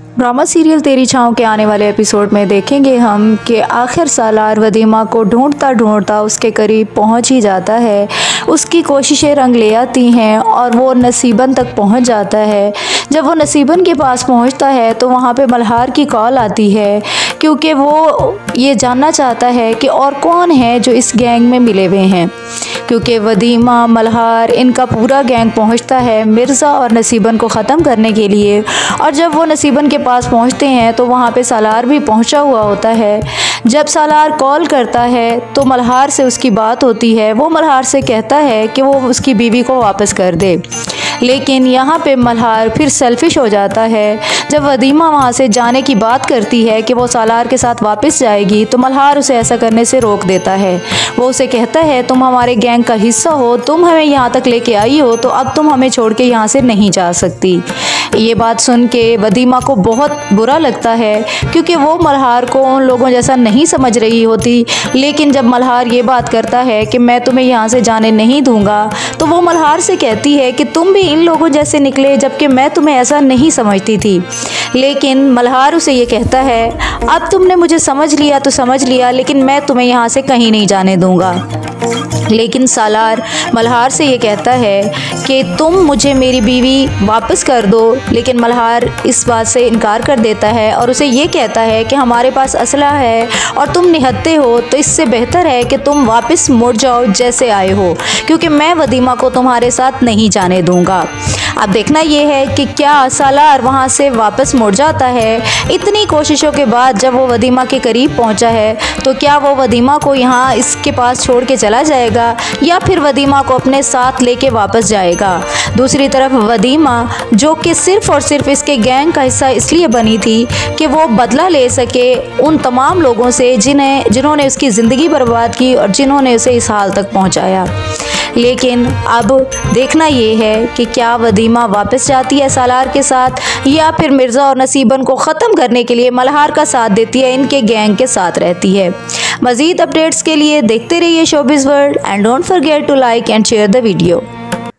Drama serial तेरी छाँव के आने वाले एपिसोड में देखेंगे हम कि आखिर सालार वदीमा को ढूंढता ढूंढता उसके करीब पहुंच ही जाता है। उसकी कोशिशें रंग ले आती हैं और वो नसीबन तक पहुंच जाता है। जब वो नसीबन के पास पहुंचता है तो वहां पे मल्हार की कॉल आती है, क्योंकि वो ये जानना चाहता है कि और कौन है जो इस गैंग में मिले हुए हैं। क्योंकि वदीमा, मल्हार, इनका पूरा गैंग पहुंचता है मिर्ज़ा और नसीबन को ख़त्म करने के लिए। और जब वो नसीबन के पास पहुंचते हैं तो वहां पे सालार भी पहुंचा हुआ होता है। जब सालार कॉल करता है तो मल्हार से उसकी बात होती है। वो मल्हार से कहता है कि वो उसकी बीवी को वापस कर दे, लेकिन यहाँ पे मल्हार फिर सेल्फिश हो जाता है। जब वदीमा वहाँ से जाने की बात करती है कि वो सालार के साथ वापस जाएगी तो मल्हार उसे ऐसा करने से रोक देता है। वो उसे कहता है तुम हमारे गैंग का हिस्सा हो, तुम हमें यहाँ तक लेके आई हो, तो अब तुम हमें छोड़ के यहाँ से नहीं जा सकती। ये बात सुन के वदीमा को बहुत बुरा लगता है, क्योंकि वो मल्हार को उन लोगों जैसा नहीं समझ रही होती। लेकिन जब मल्हार ये बात करता है कि मैं तुम्हें यहाँ से जाने नहीं दूंगा, तो वो मल्हार से कहती है कि तुम भी इन लोगों जैसे निकले, जबकि मैं तुम्हें ऐसा नहीं समझती थी। लेकिन मल्हार उसे ये कहता है अब तुमने मुझे समझ लिया तो समझ लिया, लेकिन मैं तुम्हें यहाँ से कहीं नहीं जाने दूंगा। लेकिन सालार मल्हार से ये कहता है कि तुम मुझे मेरी बीवी वापस कर दो, लेकिन मल्हार इस बात से इनकार कर देता है और उसे ये कहता है कि हमारे पास असला है और तुम निहत्ते हो, तो इससे बेहतर है कि तुम वापस मुड़ जाओ जैसे आए हो, क्योंकि मैं वदीमा को तुम्हारे साथ नहीं जाने दूंगा। अब देखना ये है कि क्या सालार वहाँ से वापस मुड़ जाता है। इतनी कोशिशों के बाद जब वो वदीमा के करीब पहुँचा है तो क्या वो वदीमा को यहाँ इसके पास छोड़ के चला जाएगा या फिर वदीमा को अपने साथ लेके वापस जाएगा। दूसरी तरफ वदीमा, जो कि सिर्फ़ और सिर्फ इसके गैंग का हिस्सा इसलिए बनी थी कि वो बदला ले सके उन तमाम लोगों से जिन्होंने उसकी ज़िंदगी बर्बाद की और जिन्होंने उसे इस हाल तक पहुँचाया। लेकिन अब देखना ये है कि क्या वदीमा वापस जाती है सालार के साथ या फिर मिर्ज़ा और नसीबन को ख़त्म करने के लिए मल्हार का साथ देती है, इनके गैंग के साथ रहती है। मज़ीद अपडेट्स के लिए देखते रहिए showbiz world and don't forget to like and share the video.